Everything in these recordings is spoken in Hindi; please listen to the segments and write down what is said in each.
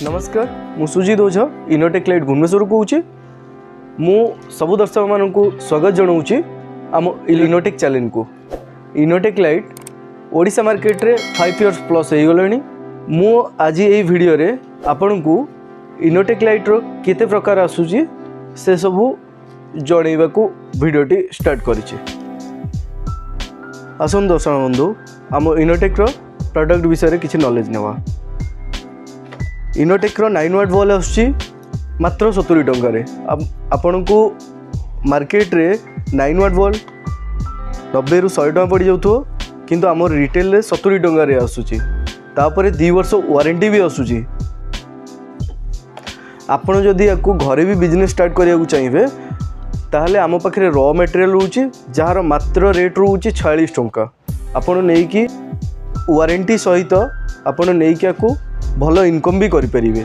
नमस्कार मु सुजीत ओझा इनोटेक लाइट भुवनेश्वर कहूँ मु सबु दर्शक मान स्वागत जनाऊँगी आम इनोटेक चैनल को। इनोटेक लाइट ओडिशा मार्केट रे 5 इयर्स प्लस हो गलानी। मु आज ये वीडियो रे आपण को इनोटेक लाइट रो केते प्रकार आसुची से सबू जनइबा को वीडियोटी स्टार्ट करिछि। आसन दर्शक बंधु आम इनोटेक रो प्रोडक्ट विषय किसी नॉलेज नेवा। इनोटेक रो 9 वाट बल्ब आसुची मात्र 70 टंका। आपण को मार्केट रे 9 वाट बल्ब 90 रु 100 टंका पड़ जाउथो किंतु आम रिटेल रे 70 टंका रे आसुची। तापर 2 वर्ष वारंटी भी आसुची। आपण जदि याकू घरे भी बिजनेस स्टार्ट करिया चाहिए ताहले आम पाखे रॉ मटेरियल रोचे जार मात्र रेट रोचे 46 टंका। आपण नहीं कि वारंटी सहित आपण नहीं कि याकू भल इनकम भी करि परिबे।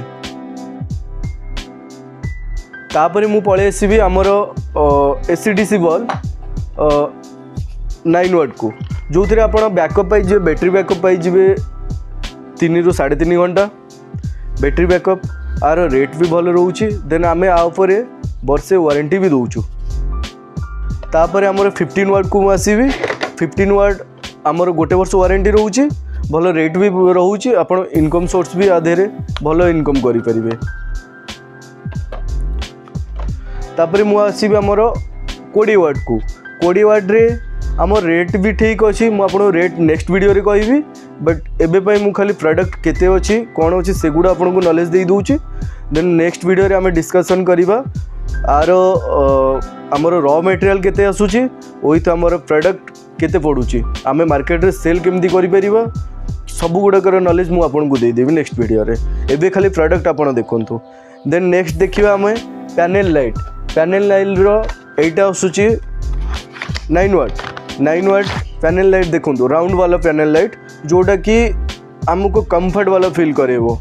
तापर मु पळे आसीबी हमर एसीडीसी बल्ब 9 वाट को जो थे आप बैकअप पाइबे बैटेरी बैकअप पाइबे 3 रु 3.5 घंटा बैटेरी बैकअप आर रेट भी भल रोचे। देन आमे आ उपरे वर्षे वारंटी भी दौचु। तापर आमर 15 वाट को आसीबी 15 वाट आमर गोटे वर्ष वारंटी रोचे भल रेट भी रोचे। आपण इनकम सोर्स भी आधे भल इनकम करि परिबे। तापर मु आसीबी आमर 20 वाट को 20 वाट रे आमर रेट भी ठीक अच्छी। मु आपन रेट नेक्स्ट वीडियो रे कहबी बट एबे पई मु खाली प्रोडक्ट केते अच्छी कौन अच्छी सेगुड़ा आपन को नॉलेज दे दूची। देन नेक्स्ट वीडियो रे आमे डिस्कशन करिबा आर आमर रॉ मटेरियल केते आसुची ओहित आमर प्रोडक्ट केते पडुची आमे मार्केट रे सेल केमती करि परिबा सबु गुडकर नॉलेज मु आपन को दे देबी नेक्स्ट वीडियो रे। एबे खाली प्रोडक्ट आपन देखंतु। देन नेक्स्ट देखिबा आमे पैनल लाइट। पैनल लाइट रो एटा आसुची 9 वाट पैनल लाइट देखंतु राउंड वाला पैनल लाइट जोटा कि हमको कंफर्ट वाला फील करेबो।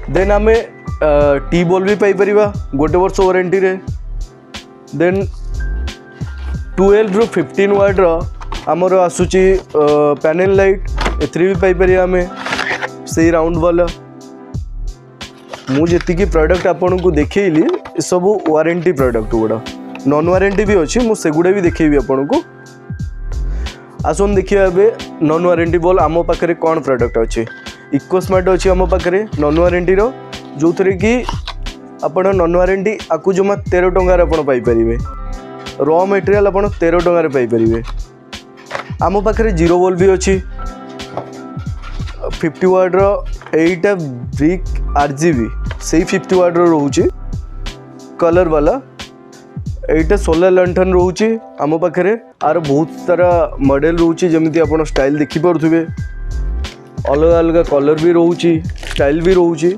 देन आमे टी बॉल भी पाई परिबा गोटे वर्ष वारंटी रे। देन 12 रु 15 वाट रो हमर आसुची पैनल लाइट एथरी भी पाई परिबा आमे सेही राउंड वाला। मु जेतिकी प्रोडक्ट आपन को देखैली सब वारंटी प्रोडक्ट गुड़ा नॉन वारंटी भी अच्छी मु सेगुड़ा भी देखैबी आपन को। आसन देखिए ए नॉन वारंटी बॉल आम पाखे कौन प्रोडक्ट अच्छे। इकोस्मार्ट अच्छी आम पाखे नॉन वारंटी रो जो थे कि आपड़ नॉन वारंटी आपको जमा 13 टंकार आप पाइपर। रॉ मटेरियल आप 13 टंकार पाइपर। आम पाखे 0 बल्ब भी अच्छी 50 वाट रो 8 ब्रिक RGB से 50 वाट रो रोचे कलर वाला 8 सोलर लंठन रोचे आम पाखे। आर बहुत सारा मॉडल रोचे जमीती आप स्टाइल देखी पारे अलग अलग कलर भी रोचे स्टाइल भी रोचे।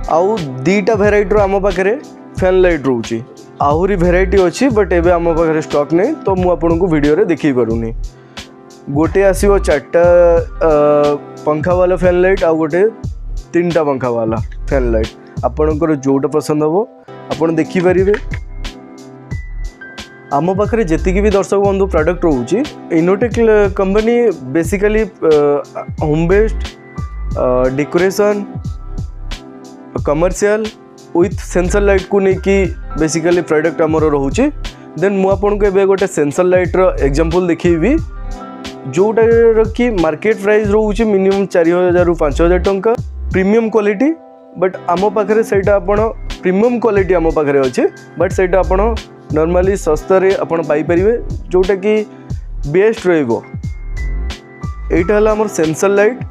आउ 2टा भेराइटी आम पाखे फैन लाइट रोचे आहरी भेराइटी अच्छी बट एबे आम पाखे स्टॉक नहीं तो मु आपन को वीडियो रे देखी पारुनी। गोटे आसीबो 4टा पंखा वाला फैन लाइट आ गोटे 3टा पंखा वाला फैन लाइट आपणकर जोटा पसंद हम आपन देखी पारिबे। आम पाखे जेतिकी भी दर्शक बंधु प्रोडक्ट रोचे Innotech company basically home based decoration commercial with sensor light को लेकिन बेसिकली प्रोडक्ट आमर रोचे। देन मु आपन को एबे गोटे सेंसर लाइट रो एग्जांपल देखिबी जोटा कि मार्केट प्राइस रोचे मिनिमम 4000 रु 5000 टंका प्रीमियम क्वालिटी बट आम पाखे सेटा आपण प्रीमियम क्वालिटी आम पाखे अच्छे बट सेटा आपण नॉर्मली सस्तारे आपण पाई परिबे जोटा कि बेस्ट रहइबो। एटा हला हमर sensor light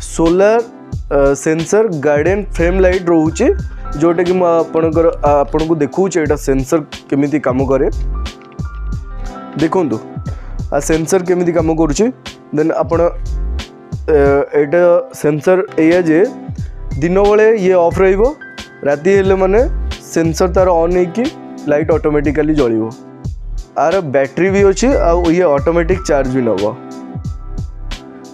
solar sensor garden frame light रोचे जोटा कि आपण को देखौचे एटा सेंसर केमिति काम करे देखंतु आ सेंसर केमिति काम करूचे। देन आपण एटा सेंसर एया जे दिन बेले ये ऑफ रहिबो राति हेले माने सेंसर तार ऑन होइकी लाइट ऑटोमेटिकली जळिबो। आर बैटरी भी अच्छी आ ये ऑटोमेटिक चार्ज भी नब।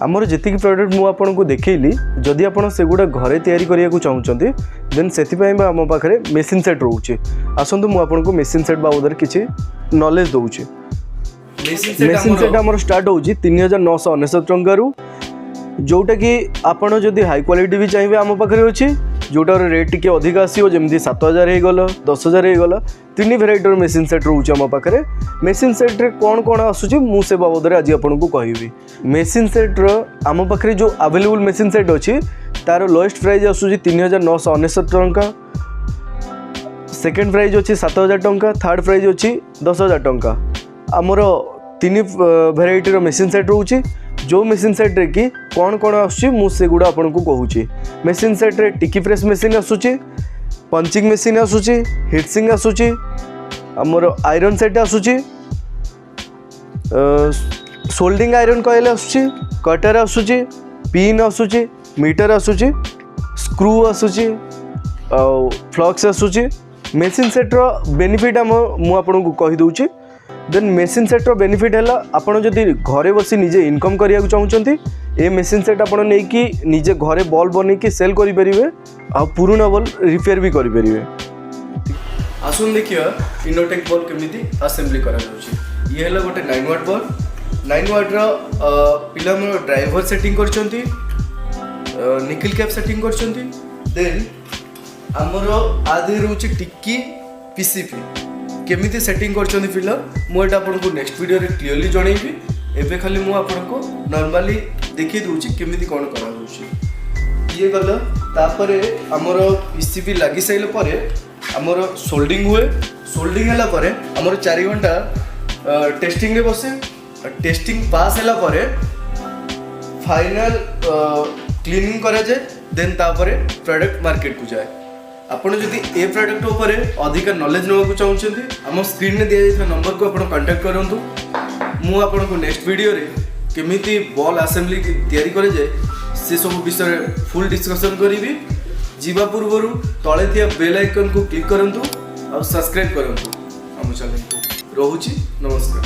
आमर जेतिकी प्रोडक्ट मु आपन को देखैली जदि आपन सेगुडा घरे तयारी करिया को चाहुचंती देन सेथिपई आम पाखे मेसिन सेट रोचे। आसंतु मु आपन को मेसिन सेट बाबदर किछि नॉलेज दउची। मेसिन सेट आमर स्टार्ट होची 3999 टंका रु जोटा कि आपण जदि हाई क्वालिटी भी चाहिए आम पाखे अच्छी जोटार रेट टी अधिक आसो जमी 7,000 होगला 10,000 होगला 3 भेराइटर मेसीन सेट रोचे आम पाखे मेसीन सेट्रे कौन कौन आसूँ मुझे बाबद आज आपको कहबी मेसीन सेट्र आम पाखे जो अवेलेबल मेसीन सेट अच्छी तार लोएस्ट प्राइस आसूँ 3,999 टंका सेकेंड प्राइज अच्छी 7,000 टंका थर्ड प्राइज अच्छी 10,000 टंका आमर 3 भेराइटर मेसीन सेट रोचे जो मेसीन सेट्रे कि कौन कौन आसूँ गुड़ा आपन को कहूँ मेसीन सेट्रे टिकी प्रेस मेसीन आसूँ पंचिंग मेसीन आसूँ हिटसिंग आसूँ आमर आयरन सेट आसूँ सोल्डिंग आयरन कॉइल आसूँ कटर आसूँ पिन आसूँ मीटर आसूँ स्क्रू आसूँ फ्लक्स आसूँ मेसीन सेट्र बेनिफिट मुझे कहीदे देन मेसीन सेट्र बेनिफिट है आपड़ जदि घरे बसी निजे इनकम करने चाहते ये मेसीन सेट आपड़ नहीं निजे घरे बल्ब बनई सेल करेंगे आ पुराना बल्ब रिपेयर भी करेंगे। आसन देखिए इनोटेक बल्ब केमी असेंबली करा ये है गोटे 9 वाट बल्ब 9 वाट्र पिला ड्राइवर सेटिंग करछंती निकल कैप सेटिंग करछंती देन आमर आदि रोचे टिक्की पीसीपी केमिति सेटिंग करछंती पिला मुझे आपको नेक्स्ट वीडियो रे क्लियरली जनइबी एबे खाली मु आपको नॉर्मली देखि दूची केमिति कोन करा होची ये गला तापरे आमर पीसीपी लागि साइले परे आमर सोल्डिंग हुए सोल्डिंग हला परे आमर 4 घंटा टेस्टिंग रे बसे टेस्टिंग पास हला परे फाइनल क्लीनिंग करा जाए देन तापरे प्रोडक्ट मार्केट को जाए आपड़ जदि ए प्रोडक्ट उपर अधिक नॉलेज नाक चाहते आम स्क्रीन में दिया जाता नंबर को आप कांटेक्ट करूँ मु आपको नेक्स्ट वीडियो रे केमिति बॉल असेंबली तैयारी करे जाए से सब विषय फुल डिस्कशन करी जीवा पूर्व तले थिया बेल आइकन को क्लिक करंतु और सब्सक्राइब करंतु हम चैनल को रोहुची नमस्कार।